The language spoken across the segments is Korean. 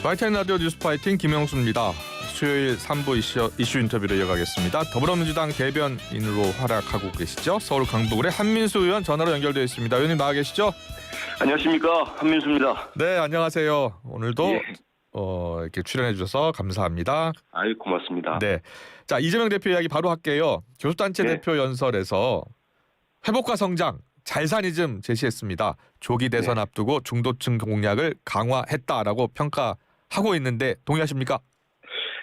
YTN 라디오 뉴스 파이팅 김영수입니다. 수요일 3부 이슈 인터뷰를 이어가겠습니다. 더불어민주당 대변인으로 활약하고 계시죠? 서울 강북을의 한민수 의원 전화로 연결되어 있습니다. 의원님 나와 계시죠? 안녕하십니까, 한민수입니다. 네, 안녕하세요. 오늘도 예. 이렇게 출연해 주셔서 감사합니다. 아유, 고맙습니다. 네, 자 이재명 대표 이야기 바로 할게요. 교수단체 네. 대표 연설에서 회복과 성장, 잘사니즘 제시했습니다. 조기 대선 네. 앞두고 중도층 공략을 강화했다라고 평가하고 있는데 동의하십니까?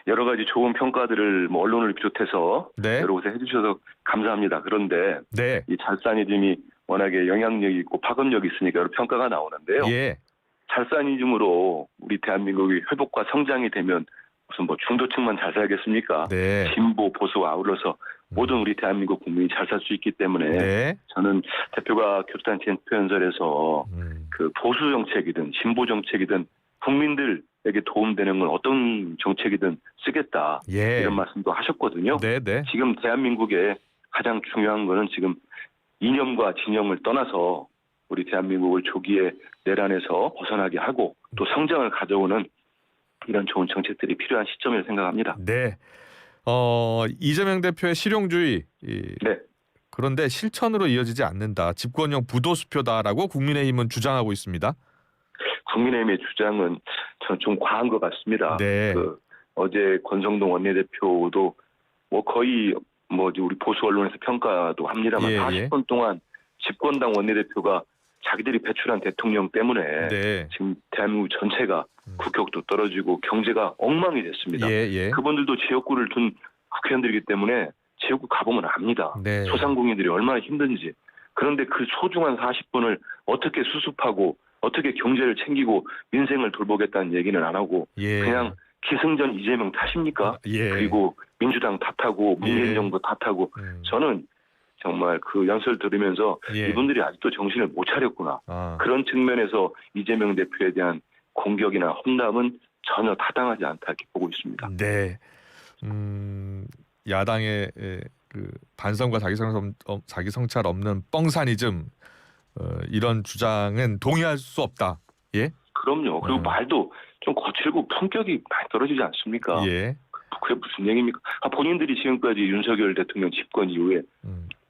여러 가지 좋은 평가들을 언론을 비롯해서 네. 여러 곳에 해주셔서 감사합니다. 그런데 네. 이 잘사니즘이 워낙에 영향력이 있고 파급력이 있으니까 여러 평가가 나오는데요. 예. 잘사니즘으로 우리 대한민국이 회복과 성장이 되면 무슨 중도층만 잘 살겠습니까? 네. 진보 보수와 아울러서 모든 우리 대한민국 국민이 잘 살 수 있기 때문에 네. 저는 대표가 교수단체 대표 연설에서 그 보수 정책이든 진보 정책이든 국민들에게 도움되는 건 어떤 정책이든 쓰겠다, 예. 이런 말씀도 하셨거든요. 네, 네. 지금 대한민국의 가장 중요한 거는 지금 이념과 진영을 떠나서 우리 대한민국을 조기에 내란에서 벗어나게 하고 또 성장을 가져오는 이런 좋은 정책들이 필요한 시점이라고 생각합니다. 네. 이재명 대표의 실용주의. 네. 그런데 실천으로 이어지지 않는다. 집권형 부도수표다라고 국민의힘은 주장하고 있습니다. 국민의힘의 주장은 저는 좀 과한 것 같습니다. 네. 어제 권성동 원내대표도 거의 우리 보수 언론에서 평가도 합니다만 예, 40분 동안 집권당 원내대표가 자기들이 배출한 대통령 때문에 네. 지금 대한민국 전체가 국격도 떨어지고 경제가 엉망이 됐습니다. 예, 예. 그분들도 지역구를 둔 국회의원들이기 때문에 지역구 가보면 압니다. 네. 소상공인들이 얼마나 힘든지. 그런데 그 소중한 40분을 어떻게 수습하고 어떻게 경제를 챙기고 민생을 돌보겠다는 얘기는 안 하고 예. 그냥 기승전 이재명 탓입니까? 예. 그리고 민주당 탓하고 문재인 예. 정부 탓하고 저는 정말 그 연설 들으면서 예. 이분들이 아직도 정신을 못 차렸구나. 아. 그런 측면에서 이재명 대표에 대한 공격이나 험담은 전혀 타당하지 않다 이렇게 보고 있습니다. 네. 야당의 그 반성과 자기 성찰 없는 뻥사니즘, 이런 주장은 동의할 수 없다. 예? 그럼요. 그리고 말도 좀 거칠고 품격이 많이 떨어지지 않습니까? 예. 그게 무슨 얘기입니까? 본인들이 지금까지 윤석열 대통령 집권 이후에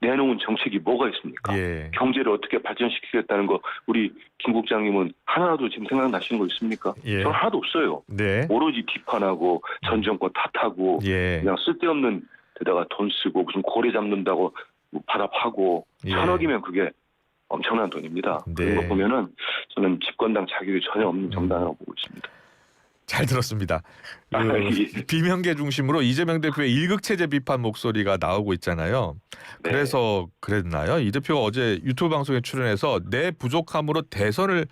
내놓은 정책이 뭐가 있습니까? 예. 경제를 어떻게 발전시키겠다는 거 우리 김 국장님은 하나라도 지금 생각나시는 거 있습니까? 예. 저는 하나도 없어요. 네. 오로지 비판하고 전 정권 탓하고 예. 그냥 쓸데없는 데다가 돈 쓰고 무슨 고래 잡는다고 바다 파고 예. 천억이면 그게 엄청난 돈입니다. 네. 그런 거 보면은 저는 집권당 자격이 전혀 없는 정당이라고 보고 있습니다. 잘 들었습니다. 예. 비명계 중심으로 이재명 대표의 일극체제 비판 목소리가 나오고 있잖아요. 네. 그래서 그랬나요? 이 대표가 어제 유튜브 방송에 출연해서 내 부족함으로 대선을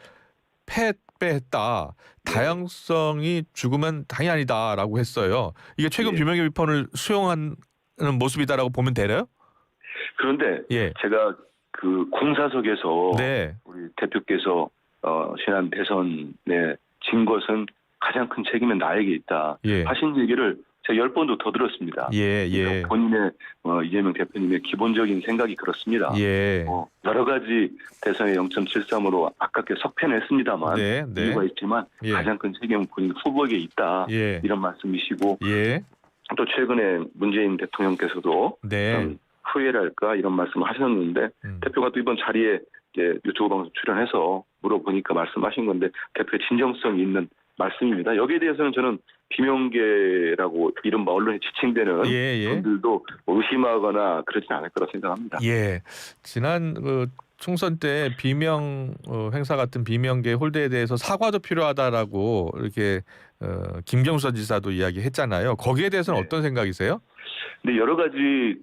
패배했다. 다양성이 죽으면 당연히 아니다라고 했어요. 이게 최근 예. 비명계 비판을 수용하는 모습이다라고 보면 되나요? 그런데 예. 제가 그 공사석에서 네. 우리 대표께서 지난 대선에 진 것은 가장 큰 책임은 나에게 있다 예. 하신 얘기를 제가 10번도 더 들었습니다. 예. 예. 그러니까 본인의 이재명 대표님의 기본적인 생각이 그렇습니다. 예. 여러 가지 대선에 0.73으로 아깝게 석패했습니다만 네. 네. 이유가 있지만 예. 가장 큰 책임은 본인 후보에게 있다. 예. 이런 말씀이시고 예. 또 최근에 문재인 대통령께서도 네. 좀 후회랄까 이런 말씀을 하셨는데 대표가 또 이번 자리에 이제 유튜브 방송 출연해서 물어보니까 말씀하신 건데 대표의 진정성 있는 말씀입니다. 여기에 대해서는 저는 비명계라고 이른바 언론에 지칭되는 예. 분들도 의심하거나 그러진 않을 거라 생각합니다. 예. 지난 총선 때 비명 행사 같은 비명계 홀대에 대해서 사과도 필요하다라고 이렇게 김경수 전 지사도 이야기했잖아요. 거기에 대해서는 네. 어떤 생각이세요? 근데 여러 가지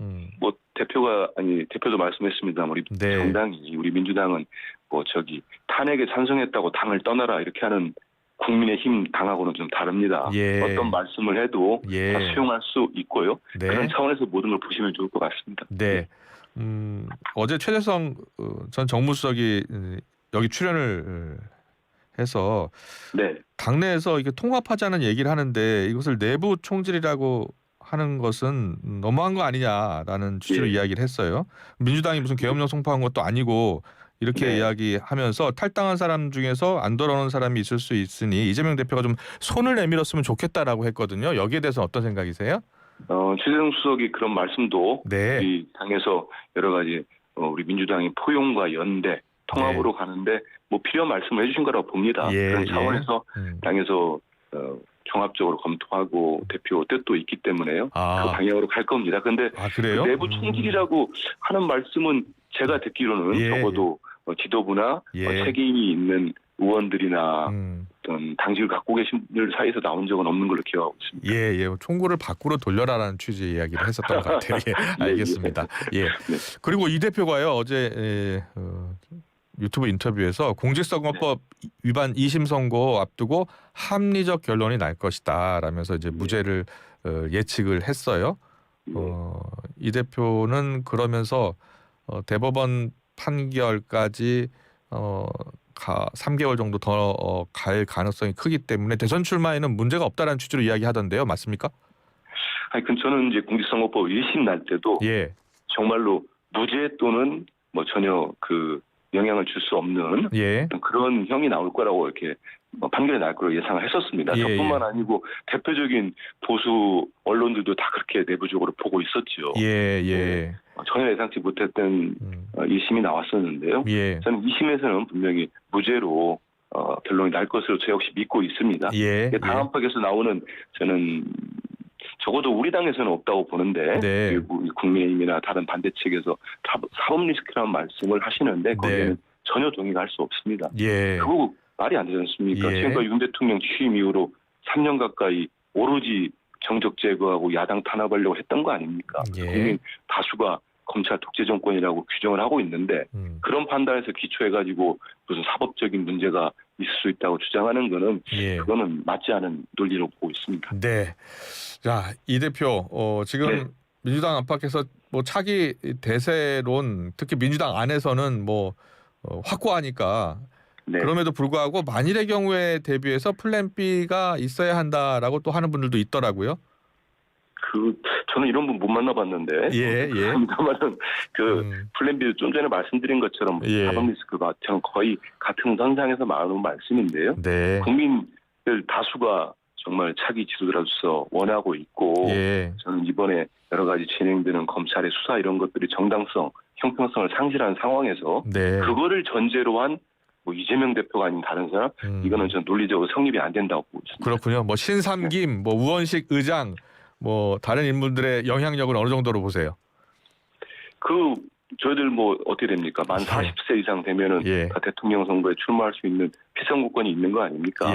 대표도 말씀했습니다. 우리 네. 정당이 우리 민주당은 탄핵에 찬성했다고 당을 떠나라 이렇게 하는 국민의힘 당하고는 좀 다릅니다. 예. 어떤 말씀을 해도 예. 다 수용할 수 있고요. 네. 그런 차원에서 모든 걸 보시면 좋을 것 같습니다. 네. 어제 최재성 전 정무수석이 여기 출연을 해서 네. 당내에서 이게 통합하자는 얘기를 하는데 이것을 내부 총질이라고 하는 것은 너무한 거 아니냐라는 취지로 예. 이야기를 했어요. 민주당이 무슨 계엄령 선포한 것도 아니고 이렇게 네. 이야기하면서 탈당한 사람 중에서 안 돌아오는 사람이 있을 수 있으니 이재명 대표가 좀 손을 내밀었으면 좋겠다라고 했거든요. 여기에 대해서 어떤 생각이세요? 최재형 수석이 그런 말씀도 네. 우리 당에서 여러 가지 우리 민주당이 포용과 연대 통합으로 가는데 뭐 필요한 말씀을 해주신 거라고 봅니다. 예, 그런 차원에서 예. 당에서 종합적으로 검토하고 대표 뜻도 있기 때문에요. 그 방향으로 갈 겁니다. 근데 그래요? 그 내부 총질이라고 하는 말씀은 제가 듣기로는 예, 적어도 지도부나 예. 책임이 있는 의원들이나 어떤 당직을 갖고 계신 분들 사이에서 나온 적은 없는 걸로 기억하고 있습니다. 예. 총구를 밖으로 돌려라라는 취지의 이야기를 했었던 것 같아요. 예, 알겠습니다. 예. 네. 그리고 이 대표가요 어제 유튜브 인터뷰에서 공직선거법 위반 2심 선고 앞두고 합리적 결론이 날 것이다라면서 이제 무죄를 예측을 했어요. 이 대표는 그러면서 대법원 판결까지 3개월 정도 더 갈 가능성이 크기 때문에 대선 출마에는 문제가 없다라는 취지로 이야기하던데요. 맞습니까? 아니, 저는 이제 공직선거법 1심 날 때도 예. 정말로 무죄 또는 뭐 전혀 그 영향을 줄 수 없는 예. 그런 형이 나올 거라고 이렇게 판결이 날 거라고 예상을 했었습니다. 예, 저뿐만 아니고 대표적인 보수 언론들도 다 그렇게 내부적으로 보고 있었죠. 예. 전혀 예상치 못했던 1심이 나왔었는데요. 예. 저는 2심에서는 분명히 무죄로 결론이 날 것으로 저 역시 믿고 있습니다. 예. 당헌법에서 나오는 저는 적어도 우리 당에서는 없다고 보는데 네. 그리고 국민의힘이나 다른 반대 측에서 사법 리스크라는 말씀을 하시는데 거기에는 전혀 동의가 할 수 없습니다. 예. 그거 말이 안 되지 않습니까? 예. 지금까지 윤 대통령 취임 이후로 3년 가까이 오로지 정적 제거하고 야당 탄압하려고 했던 거 아닙니까? 예. 국민 다수가 검찰 독재 정권이라고 규정을 하고 있는데 그런 판단에서 기초해가지고 무슨 사법적인 문제가 있을 수 있다고 주장하는 거는 그거는 맞지 않은 논리로 보고 있습니다. 네. 자, 이 대표 지금 민주당 안팎에서 뭐 차기 대세론 특히 민주당 안에서는 뭐 확고하니까 그럼에도 불구하고 만일의 경우에 대비해서 플랜 B가 있어야 한다라고 또 하는 분들도 있더라고요. 저는 이런 분 못 만나봤는데. 합니다만은 플랜 B 좀 전에 말씀드린 것처럼 사법 리스크가 저는 거의 같은 선상에서 나오는 말씀인데요. 네. 국민들 다수가 정말 차기 지도자로서 원하고 있고 저는 이번에 여러 가지 진행되는 검찰의 수사 이런 것들이 정당성, 형평성을 상실한 상황에서 그거를 전제로 한 뭐 이재명 대표가 아닌 다른 사람 이거는 저는 논리적으로 성립이 안 된다고 보고 있습니다. 그렇군요. 뭐 신삼김, 뭐 우원식 의장, 뭐 다른 인물들의 영향력을 어느 정도로 보세요? 저희들 뭐 어떻게 됩니까? 만 40세 이상 되면은 다 대통령 선거에 출마할 수 있는 피선거권이 있는 거 아닙니까?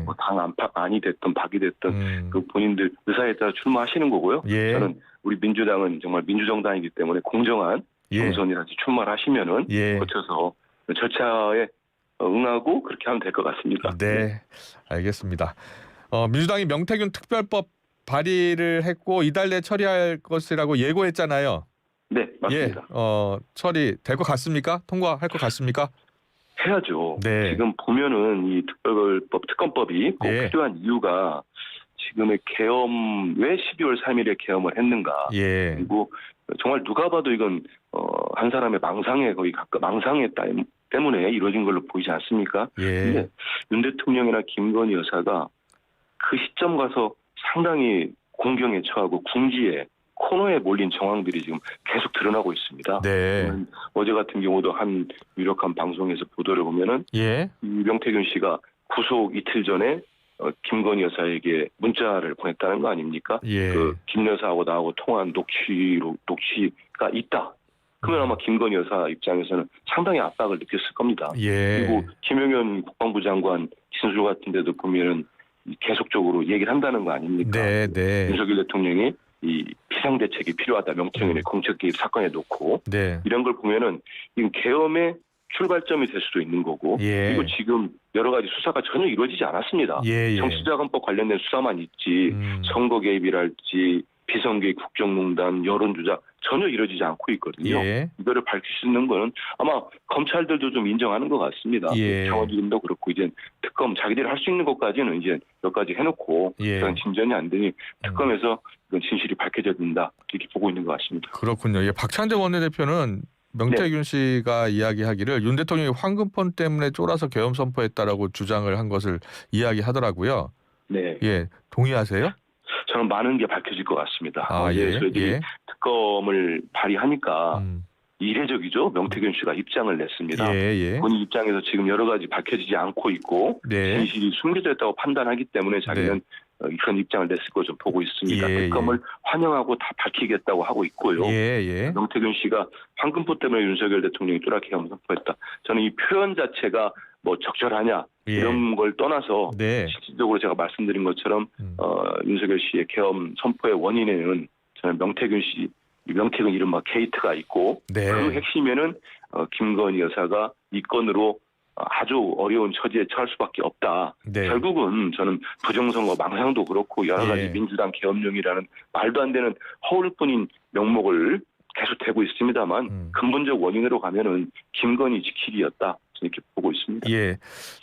뭐 당 안이 됐든 박이 됐든 그 본인들 의사에 따라 출마하시는 거고요. 저는 우리 민주당은 정말 민주정당이기 때문에 공정한 경선이라든지 출마를 하시면은 거쳐서 절차에 응하고 그렇게 하면 될 것 같습니다. 네, 알겠습니다. 민주당이 명태균 특별법 발의를 했고 이달 내 처리할 것이라고 예고했잖아요. 네, 맞습니다. 처리될 것 같습니까? 통과할 것 같습니까? 해야죠. 지금 보면은 이 특검법이 꼭 필요한 이유가 지금의 계엄 왜 12월 3일에 계엄을 했는가? 그리고 정말 누가 봐도 이건 한 사람의 망상에 거의 망상에 때문에 이루어진 걸로 보이지 않습니까? 근데 윤 대통령이나 김건희 여사가 그 시점 가서 상당히 공경에 처하고 궁지에 코너에 몰린 정황들이 지금 계속 드러나고 있습니다. 어제 같은 경우도 한 유력한 방송에서 보도를 보면은 명태균 씨가 구속 이틀 전에 김건희 여사에게 문자를 보냈다는 거 아닙니까? 김 여사하고 나하고 통화한 녹취가 있다. 그러면 아마 김건희 여사 입장에서는 상당히 압박을 느꼈을 겁니다. 그리고 김용현 국방부 장관 진술 같은 데도 보면은 계속적으로 얘기를 한다는 거 아닙니까? 윤석열 대통령이 이 비상대책이 필요하다. 명태균의 공적 개입 사건에 놓고 이런 걸 보면은 이건 계엄의 출발점이 될 수도 있는 거고 그리고 지금 여러 가지 수사가 전혀 이루어지지 않았습니다. 정치자금법 관련된 수사만 있지 선거 개입이랄지 비선거의 국정농단, 여론조작 전혀 이루어지지 않고 있거든요. 이거를 밝힐 수 있는 거는 아마 검찰들도 좀 인정하는 것 같습니다. 경호기금도 그렇고 이제 특검 자기들이 할 수 있는 것까지는 이제 몇 가지 해놓고 그런 진전이 안 되니 특검에서 이건 진실이 밝혀져야 된다 이렇게 보고 있는 것 같습니다. 그렇군요. 박찬대 원내대표는 명태균 씨가 이야기하기를 윤 대통령이 황금폰 때문에 쫄아서 계엄 선포했다라고 주장을 한 것을 이야기하더라고요. 네. 예, 동의하세요? 저는 많은 게 밝혀질 것 같습니다. 어제 예, 저희들이 예. 특검을 발의하니까 음, 이례적이죠. 명태균 씨가 입장을 냈습니다. 예, 예. 본인 입장에서 지금 여러 가지 밝혀지지 않고 있고 네. 진실이 숨겨져 있다고 판단하기 때문에 자기는 그런 입장을 냈을 거 좀 보고 있습니다. 예, 특검을 환영하고 다 밝히겠다고 하고 있고요. 예, 예. 명태균 씨가 황금포 때문에 윤석열 대통령이 뚜렷이 선포했다. 저는 이 표현 자체가 뭐 적절하냐 예. 이런 걸 떠나서 네. 실질적으로 제가 말씀드린 것처럼 윤석열 씨의 계엄 선포의 원인에는 저는 명태균 이른바 게이트가 있고 네. 그 핵심에는 김건희 여사가 이 건으로 아주 어려운 처지에 처할 수밖에 없다. 네. 결국은 저는 부정선거 망상도 그렇고 여러 가지 예. 민주당 계엄령이라는 말도 안 되는 허울뿐인 명목을 계속 대고 있습니다만 근본적 원인으로 가면은 김건희 지키기였다. 이렇게 보고 있습니다. 예.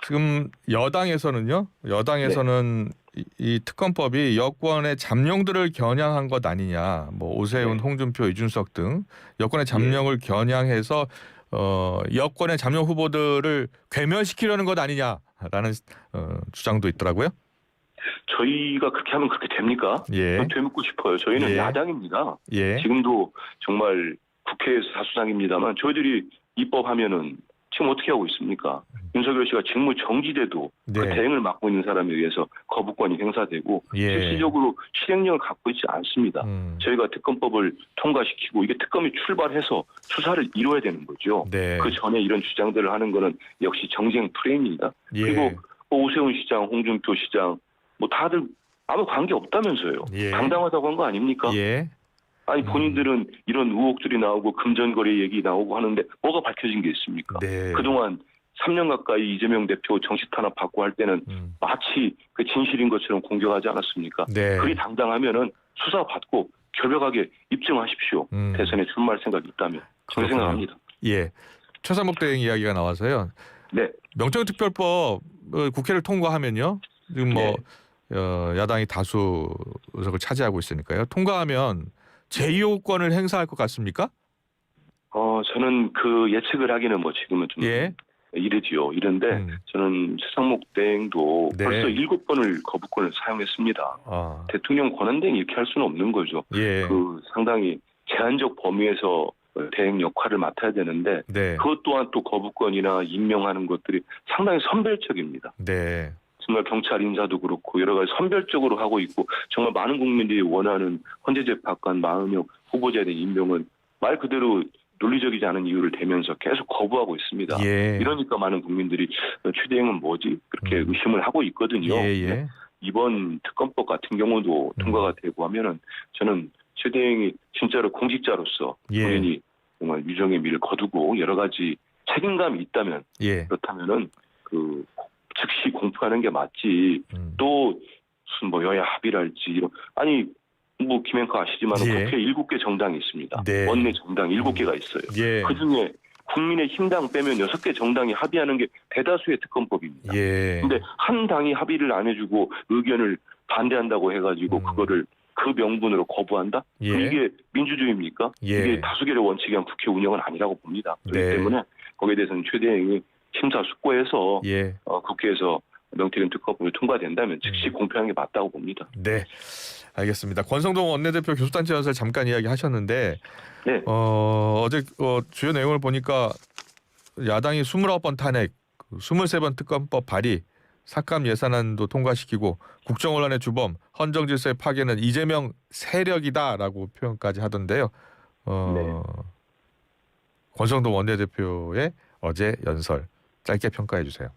지금 여당에서는요. 여당에서는 이 특검법이 여권의 잠룡들을 겨냥한 것 아니냐. 뭐 오세훈, 네. 홍준표, 이준석 등 여권의 잠룡을 겨냥해서 여권의 잠룡 후보들을 괴멸시키려는 것 아니냐라는 주장도 있더라고요. 저희가 그렇게 하면 그렇게 됩니까? 예. 좀 되묻고 싶어요. 저희는 예. 야당입니다. 예. 지금도 정말 국회에서 다수당입니다만 저희들이 입법하면은 지금 어떻게 하고 있습니까? 윤석열 씨가 직무 정지돼도 그 네. 대행을 맡고 있는 사람에 의해서 거부권이 행사되고 예. 실질적으로 실행력을 갖고 있지 않습니다. 저희가 특검법을 통과시키고 이게 특검이 출발해서 수사를 이뤄야 되는 거죠. 네. 그 전에 이런 주장들을 하는 거는 역시 정쟁 프레임입니다. 예. 그리고 오세훈 시장, 홍준표 시장 뭐 다들 아무 관계 없다면서요. 예. 당당하다고 한 거 아닙니까? 예. 아니 본인들은 이런 의혹들이 나오고 금전거래 얘기 나오고 하는데 뭐가 밝혀진 게 있습니까? 네. 그동안 3년 가까이 이재명 대표 정치 탄압 받고 할 때는 마치 그 진실인 것처럼 공격하지 않았습니까? 네. 그리 당당하면은 수사받고 결백하게 입증하십시오. 대선에 출마할 생각이 있다면. 그렇게 그렇군요. 생각합니다. 예. 최상목 대행 이야기가 나와서요. 네. 명태균특별법 국회를 통과하면요. 지금 뭐 야당이 다수 의석을 차지하고 있으니까요. 통과하면 제2호권을 행사할 것 같습니까? 저는 그 예측을 하기는 뭐 지금은 좀 예. 이르지요. 이런데 저는 최상목 대행도 네. 벌써 7번을 거부권을 사용했습니다. 아. 대통령 권한대행 이렇게 할 수는 없는 거죠. 예. 그 상당히 제한적 범위에서 대행 역할을 맡아야 되는데 네. 그것 또한 또 거부권이나 임명하는 것들이 상당히 선별적입니다. 네. 정말 경찰 인사도 그렇고 여러 가지 선별적으로 하고 있고 정말 많은 국민들이 원하는 헌재재판관 마은혁 후보자에 대한 임명은 말 그대로 논리적이지 않은 이유를 대면서 계속 거부하고 있습니다. 예. 이러니까 많은 국민들이 최대행은 뭐지? 그렇게 의심을 하고 있거든요. 예. 이번 특검법 같은 경우도 통과가 되고 하면은 저는 최대행이 진짜로 공직자로서 본인이 정말 유정의 미를 거두고 여러 가지 책임감이 있다면 그렇다면은 그 즉시 공표하는 게 맞지. 또 무슨 뭐 여야 합의랄지 이런 아니 뭐 김행커 아시지만 국회 7개 정당이 있습니다. 네. 원내 정당 7개가 있어요. 그중에 국민의힘당 빼면 6개 정당이 합의하는 게 대다수의 특검법입니다. 근데 한 당이 합의를 안 해주고 의견을 반대한다고 해가지고 그거를 그 명분으로 거부한다? 이게 민주주의입니까? 이게 다수결의 원칙이 한 국회 운영은 아니라고 봅니다. 그렇기 때문에 거기에 대해서는 최대행이 심사숙고해서 국회에서 명태균 특검법이 통과된다면 즉시 공표하는 게 맞다고 봅니다. 네, 알겠습니다. 권성동 원내대표 교수단체 연설 잠깐 이야기하셨는데 네. 어제 주요 내용을 보니까 야당이 29번 탄핵, 23번 특검법 발의, 삭감 예산안도 통과시키고 국정원란의 주범, 헌정질서의 파괴는 이재명 세력이다라고 표현까지 하던데요. 권성동 원내대표의 어제 연설 짧게 평가해 주세요.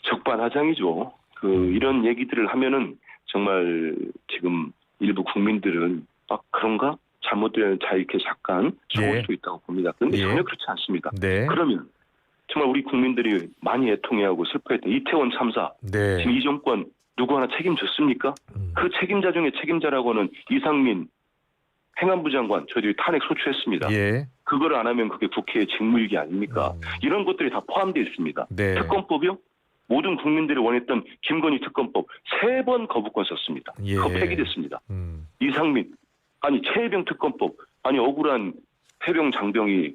적반하장이죠. 이런 얘기들을 하면은 정말 지금 일부 국민들은 그런가? 잘못되면 이렇게 잠깐 속을 수도 있다고 봅니다. 그런데 전혀 그렇지 않습니다. 그러면 정말 우리 국민들이 많이 애통해하고 슬퍼했던 이태원 참사 지금 이 정권 누구 하나 책임졌습니까? 그 책임자 중에 책임자라고는 이상민 행안부 장관 저희들이 탄핵 소추했습니다. 그걸 안 하면 그게 국회의 직무유기 아닙니까? 이런 것들이 다 포함되어 있습니다. 특검법이요? 모든 국민들이 원했던 김건희 특검법 3번 거부권 썼습니다. 그거 폐기됐습니다. 이상민, 아니 최혜병 특검법, 아니 억울한 해병 장병이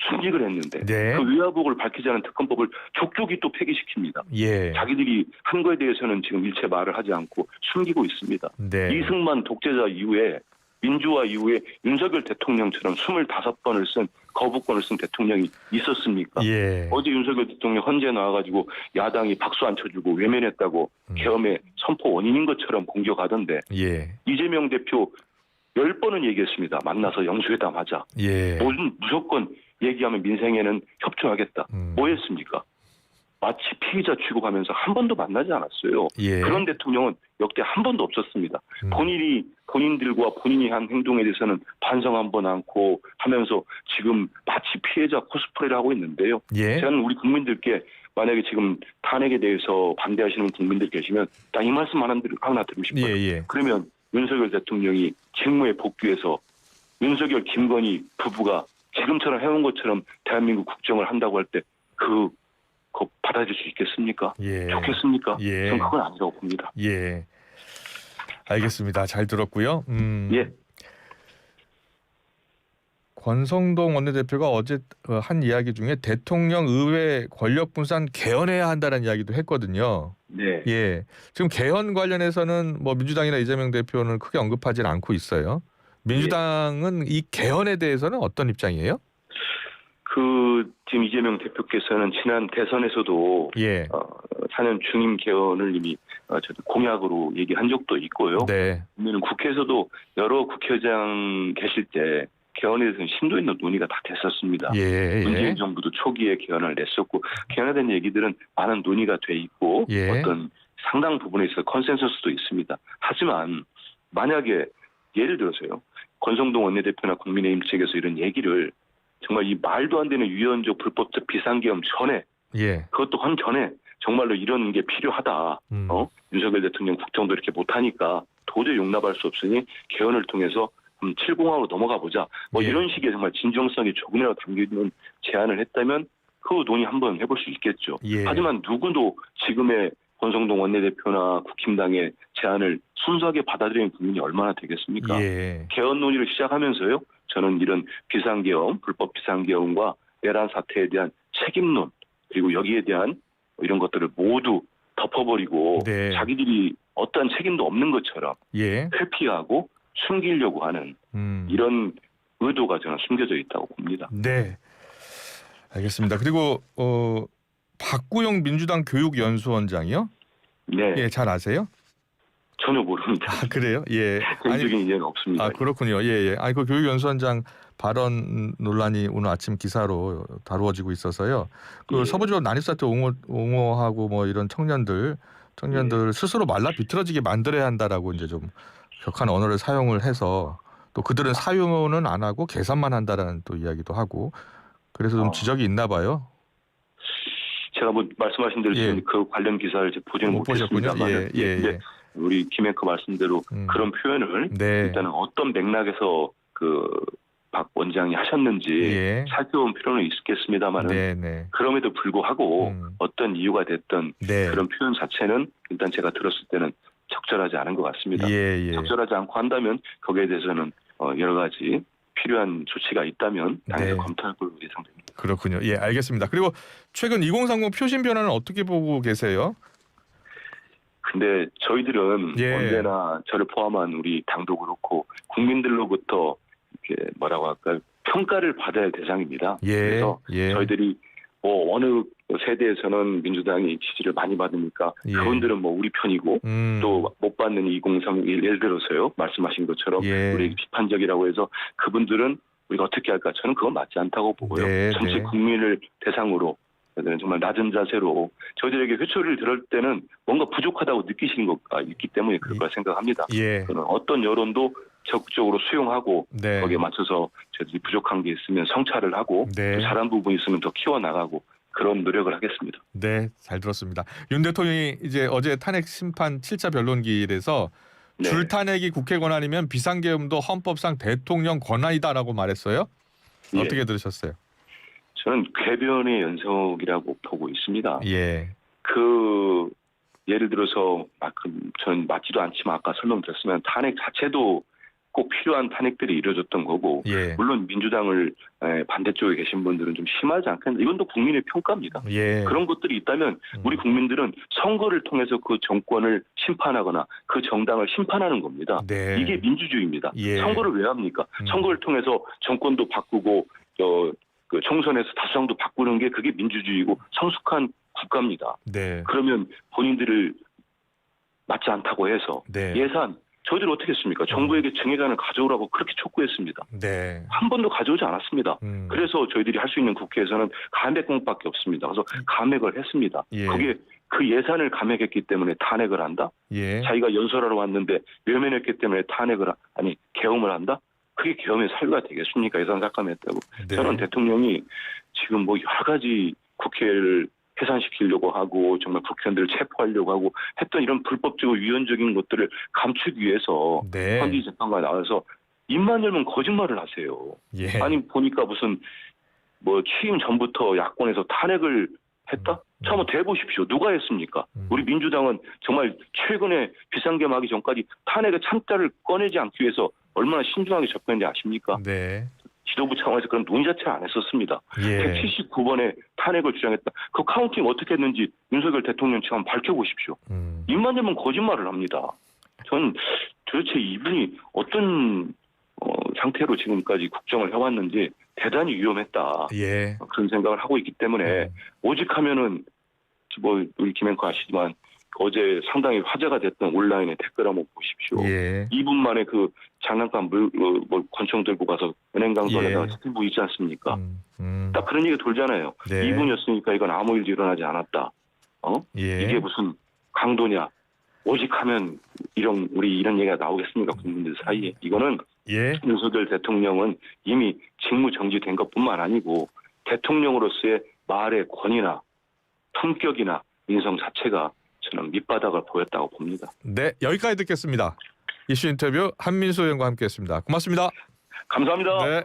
순직을 했는데 네. 그 위화복을 밝히지 않은 특검법을 족족이 또 폐기시킵니다. 예. 자기들이 한 거에 대해서는 지금 일체 말을 하지 않고 숨기고 있습니다. 네. 이승만 독재자 이후에 민주화 이후에 윤석열 대통령처럼 25번을 쓴 거부권을 쓴 대통령이 있었습니까? 예. 어제 윤석열 대통령 헌재 나와가지고 야당이 박수 안 쳐주고 외면했다고 계엄의 선포 원인인 것처럼 공격하던데 예. 이재명 대표 10번은 얘기했습니다. 만나서 영수회담하자. 예. 무조건 얘기하면 민생에는 협조하겠다. 음. 뭐 했습니까? 마치 피의자 취급하면서 한 번도 만나지 않았어요. 예. 그런 대통령은 역대 한 번도 없었습니다. 본인들과 본인이 한 행동에 대해서는 반성 한번 않고 하면서 지금 마치 피해자 코스프레를 하고 있는데요. 예. 저는 우리 국민들께 만약에 지금 탄핵에 대해서 반대하시는 국민들 계시면 딱 이 말씀 하나 드리고 싶어요. 예. 그러면 윤석열 대통령이 직무에 복귀해서 윤석열 김건희 부부가 지금처럼 해온 것처럼 대한민국 국정을 한다고 할 때 그거 받아들일 수 있겠습니까? 예. 좋겠습니까? 예. 저는 그건 아니라고 봅니다. 예. 알겠습니다. 잘 들었고요. 예. 권성동 원내대표가 어제 한 이야기 중에 대통령 의회 권력 분산 개헌해야 한다는 이야기도 했거든요. 네. 예. 지금 개헌 관련해서는 뭐 민주당이나 이재명 대표는 크게 언급하지는 않고 있어요. 민주당은 이 개헌에 대해서는 어떤 입장이에요? 지금 이재명 대표께서는 지난 대선에서도 예. 4년 중임 개헌을 이미 저도 공약으로 얘기한 적도 있고요. 네. 국회에서도 여러 국회의장 계실 때 개헌에 대해서는 심도 있는 논의가 다 됐었습니다. 예. 문재인 정부도 초기에 개헌을 냈었고 개헌에 대한 얘기들은 많은 논의가 돼 있고 예. 어떤 상당 부분에 있어 컨센서스도 있습니다. 하지만 만약에 예를 들어서요. 권성동 원내대표나 국민의힘 측에서 이런 얘기를 정말 이 말도 안 되는 유연적 불법적 비상계엄 전에 예. 그것도 한 전에 정말로 이런 게 필요하다. 윤석열 대통령 국정도 이렇게 못하니까 도저히 용납할 수 없으니 개헌을 통해서 7공화로 넘어가 보자. 뭐 예. 이런 식의 정말 진정성이 조금이라도 담겨있는 제안을 했다면 그 논의 한번 해볼 수 있겠죠. 예. 하지만 누구도 지금의 권성동 원내대표나 국힘당의 제안을 순수하게 받아들이는 국민이 얼마나 되겠습니까? 예. 개헌 논의를 시작하면서요. 저는 이런 비상계엄, 불법 비상계엄과 내란 사태에 대한 책임론 그리고 여기에 대한 이런 것들을 모두 덮어버리고 네. 자기들이 어떠한 책임도 없는 것처럼 예. 회피하고 숨기려고 하는 이런 의도가 저는 숨겨져 있다고 봅니다. 네. 알겠습니다. 그리고 박구영 민주당 교육연수원장이요? 네. 예, 잘 아세요? 전혀 모릅니다. 아, 그래요? 예. 개인적인 인연은 없습니다. 아, 그렇군요. 예. 아니, 그 교육연수원장 발언 논란이 오늘 아침 기사로 다루어지고 있어서요. 그 서부지법 난입사태 옹호하고 뭐 이런 청년들 스스로 말라 비틀어지게 만들어야 한다라고 이제 좀 격한 언어를 사용을 해서 또 그들은 사유는 안 하고 계산만 한다라는 또 이야기도 하고 그래서 좀 지적이 있나 봐요. 제가 뭐 말씀하신 대로 지금 그 관련 기사를 보지는 못했습니다만 예. 우리 김앵커 말씀대로 그런 표현을 일단은 어떤 맥락에서 박 원장이 하셨는지 살펴본 필요는 있겠습니다만은 그럼에도 불구하고 어떤 이유가 됐던 그런 표현 자체는 일단 제가 들었을 때는 적절하지 않은 것 같습니다. 적절하지 않고 한다면 거기에 대해서는 여러 가지 필요한 조치가 있다면 당연히 검토할 걸로 예상됩니다. 그렇군요. 예, 알겠습니다. 그리고 최근 2030 표심 변화는 어떻게 보고 계세요? 근데 저희들은 언제나 저를 포함한 우리 당도 그렇고 국민들로부터 이렇게 뭐라고 할까요? 평가를 받아야 할 대상입니다. 그래서 저희들이 뭐 어느 세대에서는 민주당이 지지를 많이 받으니까 그분들은 뭐 우리 편이고 또 못 받는 2031 예를 들어서요. 말씀하신 것처럼 우리 비판적이라고 해서 그분들은 우리가 어떻게 할까? 저는 그건 맞지 않다고 보고요. 전체 국민을 대상으로 정말 낮은 자세로 저희들에게 회초리를 들을 때는 뭔가 부족하다고 느끼시는 것가 있기 때문에 그럴 거라 생각합니다. 저는 어떤 여론도 적극적으로 수용하고 거기에 맞춰서 저희들이 부족한 게 있으면 성찰을 하고 또 잘한 부분이 있으면 더 키워나가고 그런 노력을 하겠습니다. 네, 잘 들었습니다. 윤 대통령이 이제 어제 탄핵 심판 7차 변론기일에서 줄탄핵이 국회 권한이면 비상계엄도 헌법상 대통령 권한이다라고 말했어요. 어떻게 들으셨어요? 저는 궤변의 연속이라고 보고 있습니다. 예를 들어서 저는 맞지도 않지만 아까 설명드렸으면 탄핵 자체도 꼭 필요한 탄핵들이 이루어졌던 거고 예. 물론 민주당을 반대쪽에 계신 분들은 좀 심하지 않겠나 이건 또 국민의 평가입니다. 예. 그런 것들이 있다면 우리 국민들은 선거를 통해서 그 정권을 심판하거나 그 정당을 심판하는 겁니다. 네. 이게 민주주의입니다. 예. 선거를 왜 합니까? 선거를 통해서 정권도 바꾸고 그 총선에서 다수당도 바꾸는 게 그게 민주주의고 성숙한 국가입니다. 네. 그러면 본인들을 맞지 않다고 해서 네. 예산 저희들이 어떻게 했습니까? 정부에게 정예산을 가져오라고 그렇게 촉구했습니다. 네. 한 번도 가져오지 않았습니다. 그래서 저희들이 할 수 있는 국회에서는 감액공밖에 없습니다. 그래서 감액을 했습니다. 예. 거기에 그 예산을 감액했기 때문에 탄핵을 한다? 예. 자기가 연설하러 왔는데 외면했기 때문에 계엄을 한다? 그게 계엄의 사유가 되겠습니까? 예산 삭감했다고. 네. 저는 대통령이 지금 뭐 여러 가지 국회를 해산시키려고 하고 정말 국회의원들을 체포하려고 하고 했던 이런 불법적이고 위헌적인 것들을 감추기 위해서 네. 헌재 재판관에 나와서 입만 열면 거짓말을 하세요. 예. 아니 보니까 무슨 뭐 취임 전부터 야권에서 탄핵을 했다? 자, 한번 대보십시오. 누가 했습니까? 우리 민주당은 정말 최근에 비상계엄하기 전까지 탄핵의 참자를 꺼내지 않기 위해서 얼마나 신중하게 접근했는지 아십니까? 네. 지도부 차원에서 그런 논의 자체를 안 했었습니다. 예. 179번에 탄핵을 주장했다. 그 카운팅 어떻게 했는지 윤석열 대통령 측 한번 밝혀보십시오. 입만 열면 거짓말을 합니다. 저는 도대체 이분이 어떤 상태로 지금까지 국정을 해왔는지 대단히 위험했다. 예. 그런 생각을 하고 있기 때문에 오직 하면은 뭐 우리 김앵커 아시지만 어제 상당히 화제가 됐던 온라인의 댓글 한번 보십시오. 예. 2분 만에 그 장난감 권총 들고 가서 은행 강도에다가 예. 채팅 보이지 않습니까? 음. 딱 그런 얘기 돌잖아요. 네. 2분이었으니까 이건 아무 일도 일어나지 않았다. 예. 이게 무슨 강도냐? 오직 하면 우리 이런 얘기가 나오겠습니까? 국민들 사이에. 이거는 예. 윤석열 대통령은 이미 직무 정지된 것뿐만 아니고 대통령으로서의 말의 권위나 품격이나 인성 자체가 저는 밑바닥을 보였다고 봅니다. 네, 여기까지 듣겠습니다. 이슈 인터뷰 한민수 의원과 함께했습니다. 고맙습니다. 감사합니다. 네.